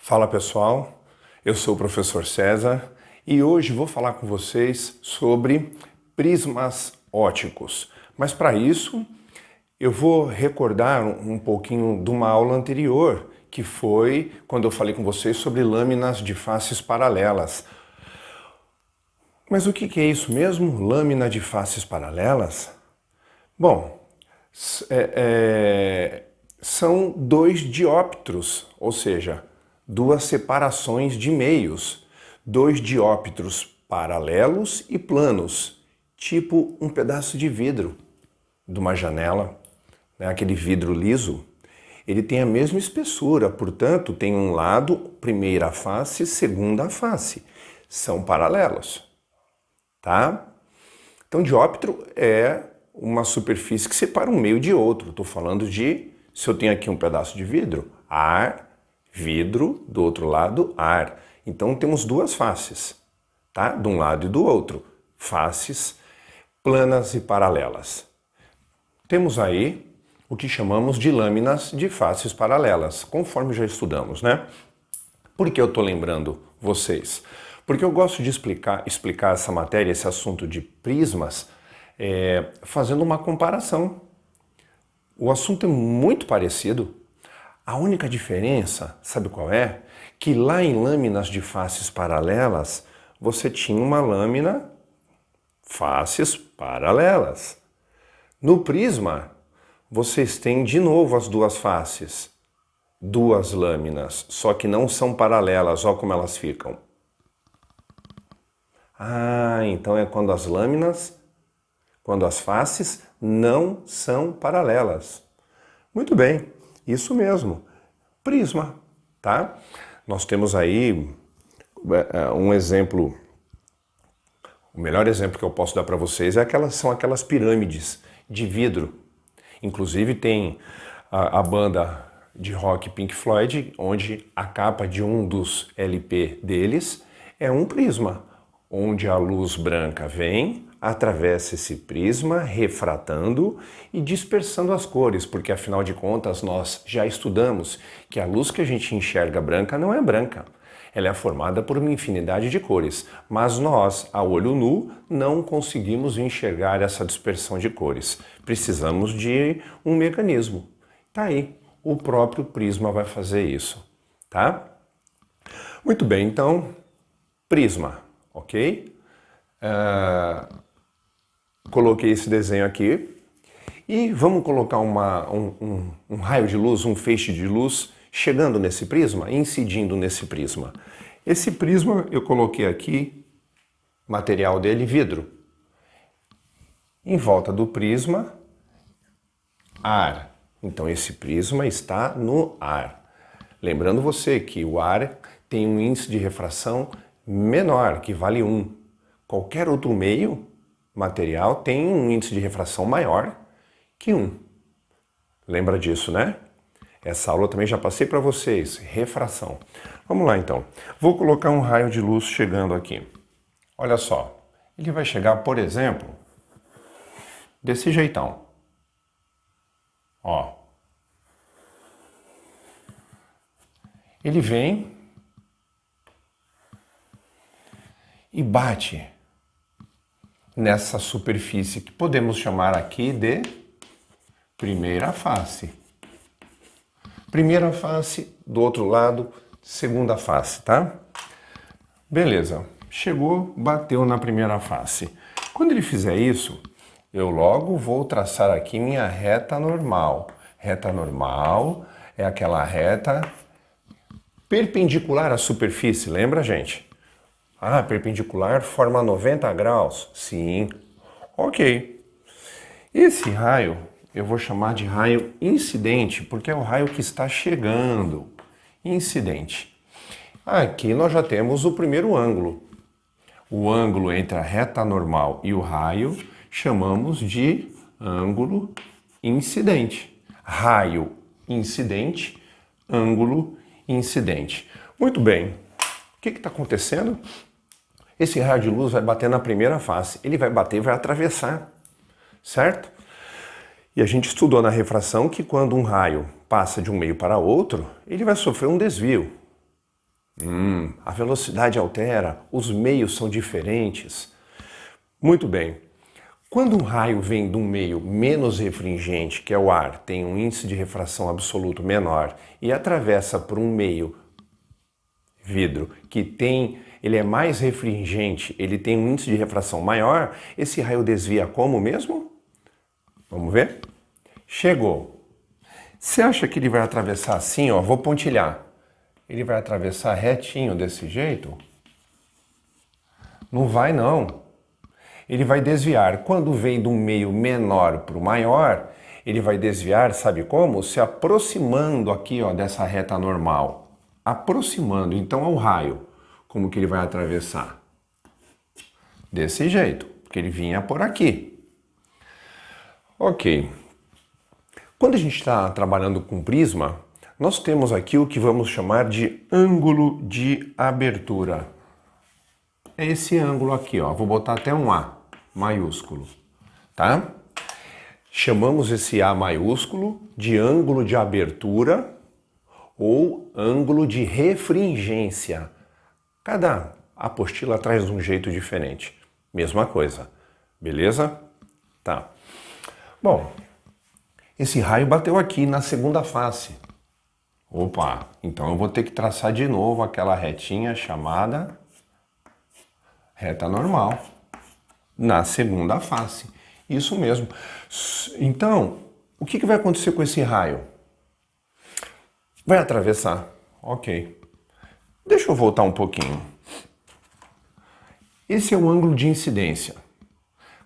Fala pessoal, eu sou o professor César e hoje vou falar com vocês sobre prismas óticos. Mas para isso eu vou recordar um pouquinho de uma aula anterior, que foi quando eu falei com vocês sobre lâminas de faces paralelas. Mas o que é isso mesmo? Lâmina de faces paralelas? Bom, são dois dióptros, ou seja, duas separações de meios, dois dióptros paralelos e planos, tipo um pedaço de vidro de uma janela, né? Aquele vidro liso. Ele tem a mesma espessura, portanto, tem um lado, primeira face, segunda face. São paralelos, tá? Então, dióptro é uma superfície que separa um meio de outro. Estou falando de, se eu tenho aqui um pedaço de vidro, ar, vidro, do outro lado, ar. Então, temos duas faces, tá? De um lado e do outro. Faces planas e paralelas. Temos aí o que chamamos de lâminas de faces paralelas, conforme já estudamos, né? Por que eu estou lembrando vocês? Porque eu gosto de explicar essa matéria, esse assunto de prismas, fazendo uma comparação. O assunto é muito parecido. A única diferença, sabe qual é? Que lá em lâminas de faces paralelas, você tinha uma lâmina faces paralelas. No prisma, vocês têm de novo as duas faces, duas lâminas, só que não são paralelas, olha como elas ficam. Ah, então é quando as faces não são paralelas. Muito bem, isso mesmo, prisma, tá? Nós temos aí um exemplo, o melhor exemplo que eu posso dar para vocês são aquelas pirâmides de vidro. Inclusive tem a banda de rock Pink Floyd, onde a capa de um dos LP deles é um prisma, onde a luz branca vem, atravessa esse prisma, refratando e dispersando as cores, porque afinal de contas nós já estudamos que a luz que a gente enxerga branca não é branca. Ela é formada por uma infinidade de cores, mas nós, a olho nu, não conseguimos enxergar essa dispersão de cores. Precisamos de um mecanismo. Tá aí, o próprio prisma vai fazer isso, tá? Muito bem, então, prisma, ok? Coloquei esse desenho aqui e vamos colocar um raio de luz, um feixe de luz chegando nesse prisma, incidindo nesse prisma. Esse prisma eu coloquei aqui, material dele, vidro. Em volta do prisma, ar. Então esse prisma está no ar. Lembrando você que o ar tem um índice de refração menor, que vale 1. Qualquer outro meio material tem um índice de refração maior que 1. Lembra disso, né? Essa aula eu também já passei para vocês, refração. Vamos lá então. Vou colocar um raio de luz chegando aqui. Olha só, ele vai chegar, por exemplo, desse jeitão. Ó. Ele vem e bate nessa superfície que podemos chamar aqui de primeira face. Primeira face, do outro lado, segunda face, tá? Beleza, chegou, bateu na primeira face. Quando ele fizer isso, eu logo vou traçar aqui minha reta normal. Reta normal é aquela reta perpendicular à superfície, lembra, gente? Ah, perpendicular forma 90 graus? Sim, ok. Esse raio eu vou chamar de raio incidente, porque é o raio que está chegando. Incidente. Aqui nós já temos o primeiro ângulo. O ângulo entre a reta normal e o raio chamamos de ângulo incidente. Raio incidente, ângulo incidente. Muito bem. O que está acontecendo? Esse raio de luz vai bater na primeira face. Ele vai bater e vai atravessar, certo? E a gente estudou na refração que quando um raio passa de um meio para outro, ele vai sofrer um desvio. A velocidade altera, os meios são diferentes. Muito bem. Quando um raio vem de um meio menos refringente, que é o ar, tem um índice de refração absoluto menor, e atravessa por um meio vidro ele é mais refringente, ele tem um índice de refração maior, esse raio desvia como mesmo? Vamos ver? Chegou. Você acha que ele vai atravessar assim, ó? Vou pontilhar. Ele vai atravessar retinho desse jeito? Não vai, não. Ele vai desviar. Quando vem de um meio menor para o maior, ele vai desviar, sabe como? Se aproximando aqui, ó, dessa reta normal. Aproximando. Então, é o raio. Como que ele vai atravessar? Desse jeito, porque ele vinha por aqui. Ok. Quando a gente está trabalhando com prisma, nós temos aqui o que vamos chamar de ângulo de abertura. É esse ângulo aqui, ó. Vou botar até um A maiúsculo, tá? Chamamos esse A maiúsculo de ângulo de abertura ou ângulo de refringência. Cada apostila traz um jeito diferente. Mesma coisa, beleza? Tá. Bom, esse raio bateu aqui na segunda face. Opa, então eu vou ter que traçar de novo aquela retinha chamada reta normal na segunda face. Isso mesmo. Então, o que vai acontecer com esse raio? Vai atravessar. Ok. Deixa eu voltar um pouquinho. Esse é o ângulo de incidência.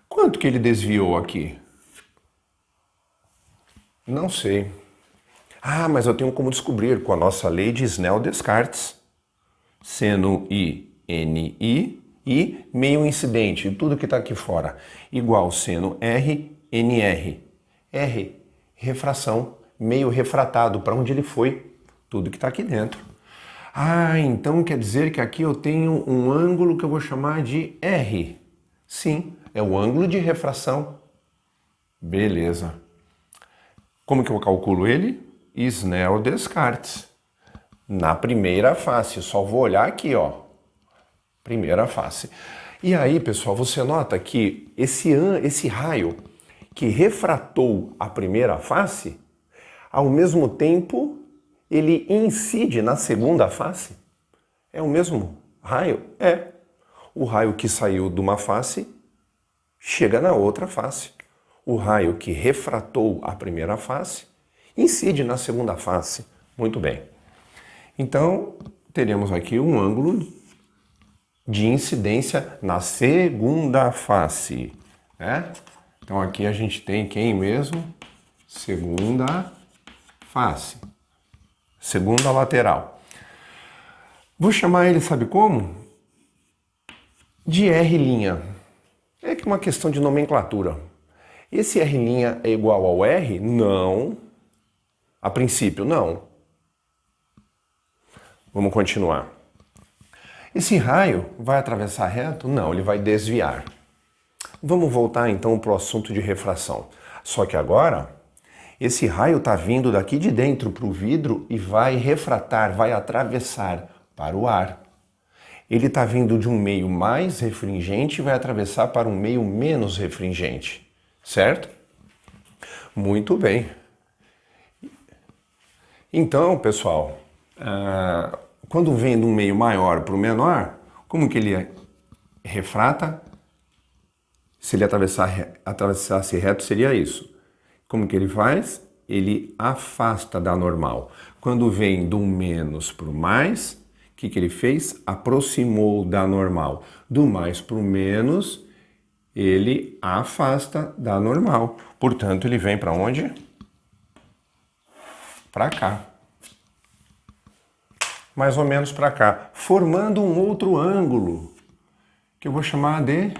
Quanto que ele desviou aqui? Não sei. Ah, mas eu tenho como descobrir com a nossa lei de Snell-Descartes. Seno I, NI e meio incidente, tudo que está aqui fora, igual seno R, NR. R, refração, meio refratado, para onde ele foi, tudo que está aqui dentro. Ah, então quer dizer que aqui eu tenho um ângulo que eu vou chamar de R. Sim, é o ângulo de refração. Beleza. Como que eu calculo ele? Snell-Descartes. Na primeira face, só vou olhar aqui, ó. Primeira face. E aí, pessoal, você nota que esse raio que refratou a primeira face, ao mesmo tempo, ele incide na segunda face? É o mesmo raio? É. O raio que saiu de uma face chega na outra face. O raio que refratou a primeira face incide na segunda face. Muito bem. Então, teremos aqui um ângulo de incidência na segunda face, né? Então aqui a gente tem quem mesmo? Segunda face. Segunda lateral. Vou chamar ele, sabe como? De R'. É que uma questão de nomenclatura. Esse R' é igual ao R? Não. A princípio, não. Vamos continuar. Esse raio vai atravessar reto? Não, ele vai desviar. Vamos voltar então para o assunto de refração. Só que agora, esse raio está vindo daqui de dentro para o vidro e vai refratar, vai atravessar para o ar. Ele está vindo de um meio mais refringente e vai atravessar para um meio menos refringente, certo? Muito bem. Então, pessoal, quando vem de um meio maior para o menor, como que ele refrata? Se ele atravessasse reto, seria isso. Como que ele faz? Ele afasta da normal. Quando vem do menos para o mais, o que ele fez? Aproximou da normal. Do mais para o menos, ele afasta da normal. Portanto, ele vem para onde? Para cá. Mais ou menos para cá, formando um outro ângulo, que eu vou chamar de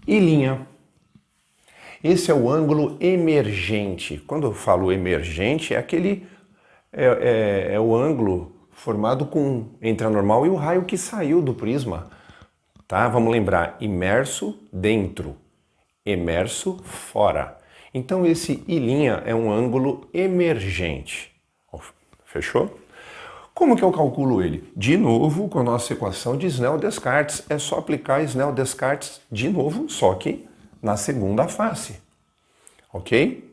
I'. Esse é o ângulo emergente. Quando eu falo emergente, é o ângulo formado entre a normal e o raio que saiu do prisma. Tá? Vamos lembrar, imerso dentro, emerso fora. Então esse I' é um ângulo emergente. Fechou? Como que eu calculo ele? De novo, com a nossa equação de Snell-Descartes. É só aplicar Snell-Descartes de novo, só que na segunda face. Ok?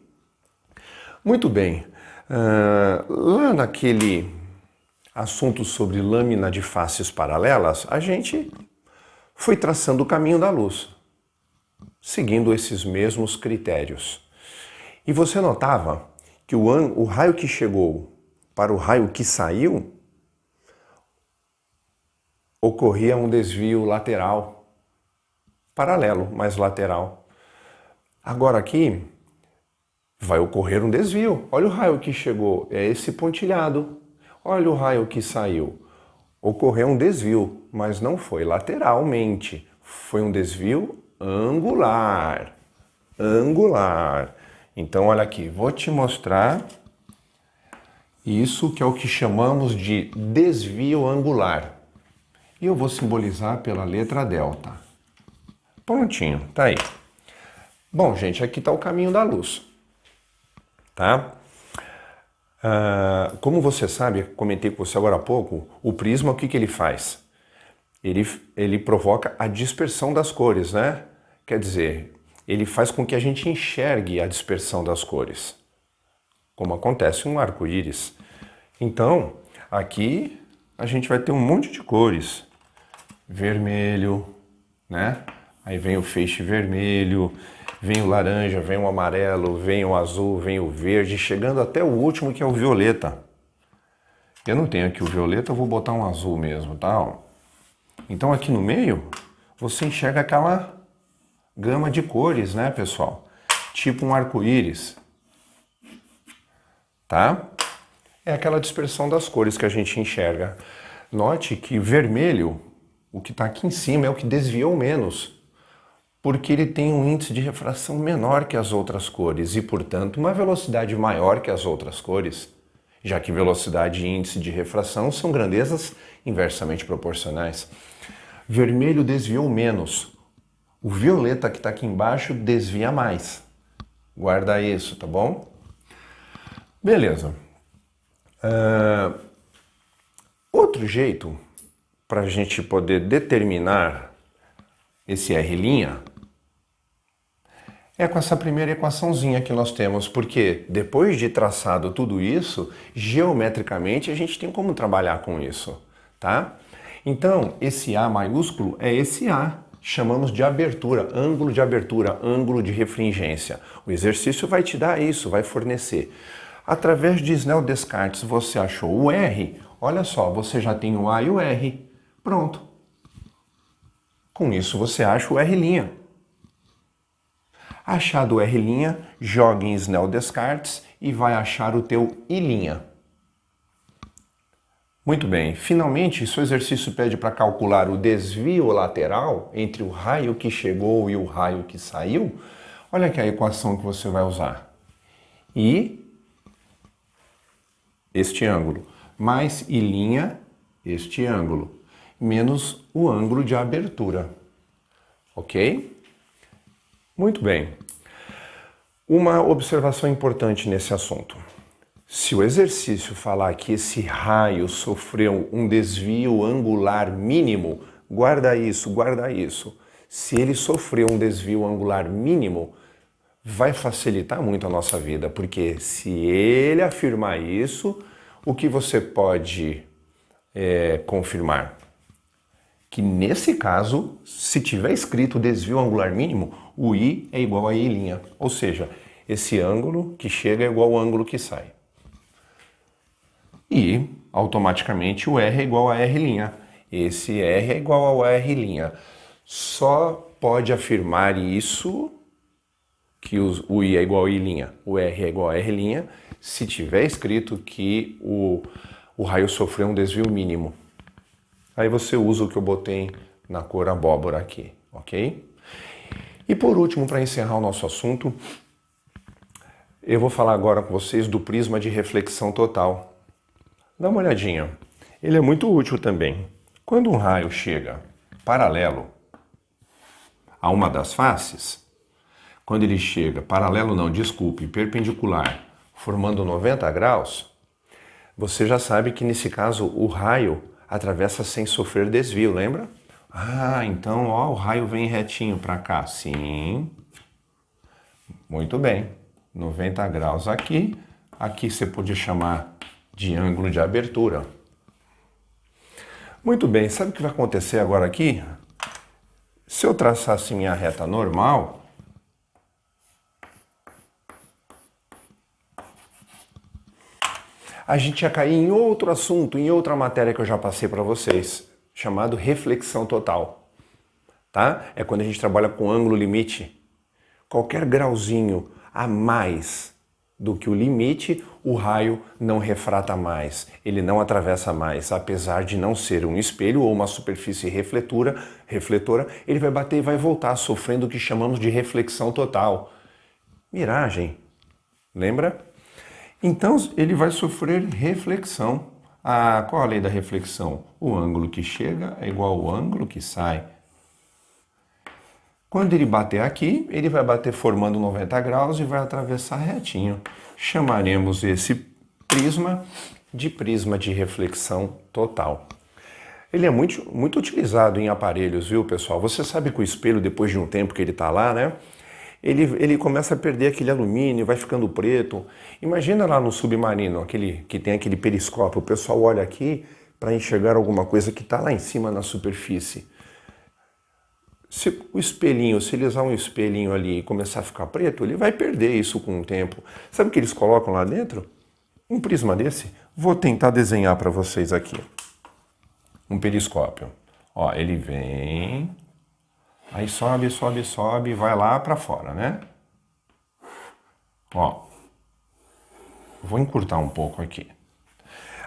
Muito bem. Lá naquele assunto sobre lâmina de faces paralelas, a gente foi traçando o caminho da luz, seguindo esses mesmos critérios. E você notava que o raio que chegou para o raio que saiu, ocorria um desvio lateral, paralelo, mas lateral. Agora aqui vai ocorrer um desvio. Olha o raio que chegou, é esse pontilhado. Olha o raio que saiu. Ocorreu um desvio, mas não foi lateralmente. Foi um desvio angular. Angular. Então, olha aqui, vou te mostrar isso que é o que chamamos de desvio angular. E eu vou simbolizar pela letra delta. Prontinho, tá aí. Bom, gente, aqui está o caminho da luz. Tá? Como você sabe, comentei com você agora há pouco, o prisma, o que ele faz? Ele provoca a dispersão das cores, né? Quer dizer, ele faz com que a gente enxergue a dispersão das cores, como acontece em um arco-íris. Então, aqui a gente vai ter um monte de cores. Vermelho, né? Aí vem o feixe vermelho, vem o laranja, vem o amarelo, vem o azul, vem o verde, chegando até o último que é o violeta. Eu não tenho aqui o violeta, eu vou botar um azul mesmo, tá? Então aqui no meio, você enxerga aquela gama de cores, né, pessoal? Tipo um arco-íris, tá? É aquela dispersão das cores que a gente enxerga. Note que vermelho, o que está aqui em cima, é o que desviou menos, porque ele tem um índice de refração menor que as outras cores e, portanto, uma velocidade maior que as outras cores, já que velocidade e índice de refração são grandezas inversamente proporcionais. Vermelho desviou menos. O violeta que está aqui embaixo desvia mais. Guarda isso, tá bom? Beleza. Outro jeito para a gente poder determinar esse R' é com essa primeira equaçãozinha que nós temos, porque depois de traçado tudo isso, geometricamente a gente tem como trabalhar com isso, tá? Então, esse A maiúsculo é esse A, chamamos de abertura, ângulo de refringência. O exercício vai te dar isso, vai fornecer. Através de Snell-Descartes você achou o R, olha só, você já tem o A e o R, pronto. Com isso você acha o R'. Achado o R', joga em Snell-Descartes e vai achar o teu I'. Muito bem, finalmente, se o exercício pede para calcular o desvio lateral entre o raio que chegou e o raio que saiu, olha aqui a equação que você vai usar. I, este ângulo, mais I', este ângulo, menos o ângulo de abertura. Ok? Muito bem. Uma observação importante nesse assunto. Se o exercício falar que esse raio sofreu um desvio angular mínimo, guarda isso, guarda isso. Se ele sofreu um desvio angular mínimo, vai facilitar muito a nossa vida, porque se ele afirmar isso, o que você pode confirmar? Que nesse caso, se tiver escrito desvio angular mínimo, o I é igual a I', ou seja, esse ângulo que chega é igual ao ângulo que sai. E, automaticamente, o R é igual a R'. Esse R é igual ao R'. Só pode afirmar isso, que o I é igual a I', o R é igual a R', se tiver escrito que o raio sofreu um desvio mínimo. Aí você usa o que eu botei na cor abóbora aqui, ok? E por último, para encerrar o nosso assunto, eu vou falar agora com vocês do prisma de reflexão total. Dá uma olhadinha. Ele é muito útil também. Quando um raio chega paralelo a uma das faces, quando ele chega, paralelo não, desculpe, perpendicular, formando 90 graus, Você já sabe que nesse caso o raio atravessa sem sofrer desvio, lembra? Ah, então ó, o raio vem retinho para cá. Sim. Muito bem. 90 graus aqui. Aqui você pode chamar de ângulo de abertura. Muito bem, sabe o que vai acontecer agora aqui? Se eu traçasse minha reta normal, a gente ia cair em outro assunto, em outra matéria que eu já passei para vocês, chamado reflexão total. Tá? É quando a gente trabalha com ângulo limite. Qualquer grauzinho a mais do que o limite, o raio não refrata mais, ele não atravessa mais, apesar de não ser um espelho ou uma superfície refletora, ele vai bater e vai voltar, sofrendo o que chamamos de reflexão total. Miragem, lembra? Então ele vai sofrer reflexão. Ah, qual a lei da reflexão? O ângulo que chega é igual ao ângulo que sai. Quando ele bater aqui, ele vai bater formando 90 graus e vai atravessar retinho. Chamaremos esse prisma de reflexão total. Ele é muito utilizado em aparelhos, viu, pessoal? Você sabe que o espelho, depois de um tempo que ele está lá, né? Ele começa a perder aquele alumínio, vai ficando preto. Imagina lá no submarino, que tem aquele periscópio. O pessoal olha aqui para enxergar alguma coisa que está lá em cima na superfície. Se ele usar um espelhinho ali e começar a ficar preto, ele vai perder isso com o tempo. Sabe o que eles colocam lá dentro? Um prisma desse. Vou tentar desenhar para vocês aqui. Um periscópio. Ó, ele vem, aí sobe, sobe, sobe, vai lá para fora, né? Ó, vou encurtar um pouco aqui.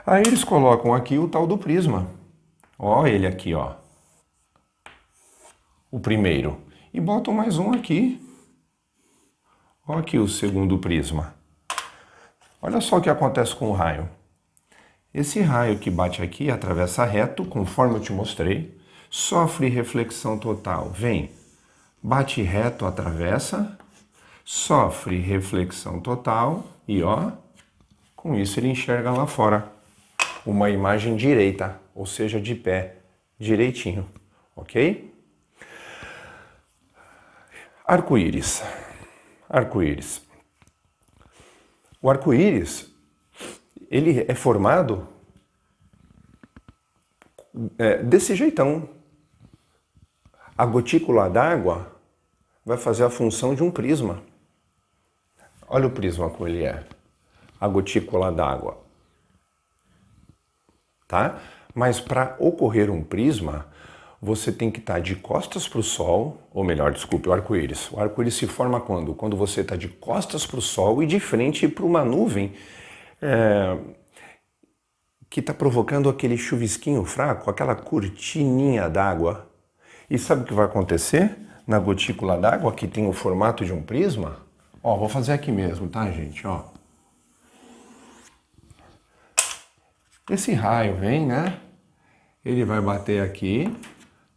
Aí eles colocam aqui o tal do prisma. Ó, ele aqui, ó. O primeiro. E botam mais um aqui. Olha aqui o segundo prisma. Olha só o que acontece com o raio. Esse raio que bate aqui atravessa reto, conforme eu te mostrei, sofre reflexão total. Vem, bate reto, atravessa, sofre reflexão total e ó, com isso ele enxerga lá fora uma imagem direita, ou seja, de pé, direitinho, ok? Arco-íris. Arco-íris. O arco-íris, ele é formado desse jeitão. A gotícula d'água vai fazer a função de um prisma. Olha o prisma como ele é. A gotícula d'água. Tá? Mas para ocorrer um prisma, você tem que estar de costas para o sol, ou melhor, desculpe, o arco-íris. O arco-íris se forma quando? Quando você está de costas para o sol e de frente para uma nuvem que está provocando aquele chuvisquinho fraco, aquela cortininha d'água. E sabe o que vai acontecer na gotícula d'água, que tem o formato de um prisma? Ó, vou fazer aqui mesmo, tá, gente? Ó. Esse raio vem, né? Ele vai bater aqui,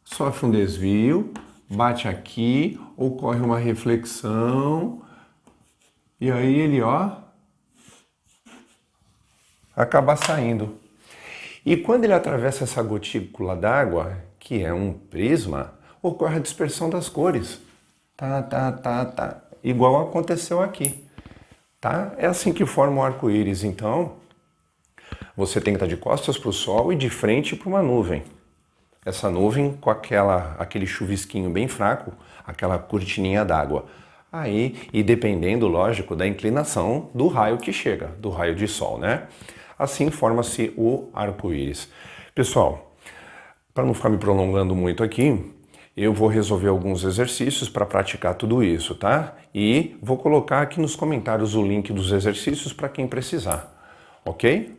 sofre um desvio, bate aqui, ocorre uma reflexão, e aí ele, ó, acaba saindo. E quando ele atravessa essa gotícula d'água, que é um prisma, ocorre a dispersão das cores. Tá. Igual aconteceu aqui. Tá? É assim que forma o arco-íris. Então, você tem que estar de costas para o sol e de frente para uma nuvem. Essa nuvem com aquele chuvisquinho bem fraco, aquela cortininha d'água. Aí, e dependendo, lógico, da inclinação do raio que chega, do raio de sol, né? Assim forma-se o arco-íris. Pessoal, para não ficar me prolongando muito aqui, eu vou resolver alguns exercícios para praticar tudo isso, tá? E vou colocar aqui nos comentários o link dos exercícios para quem precisar, ok?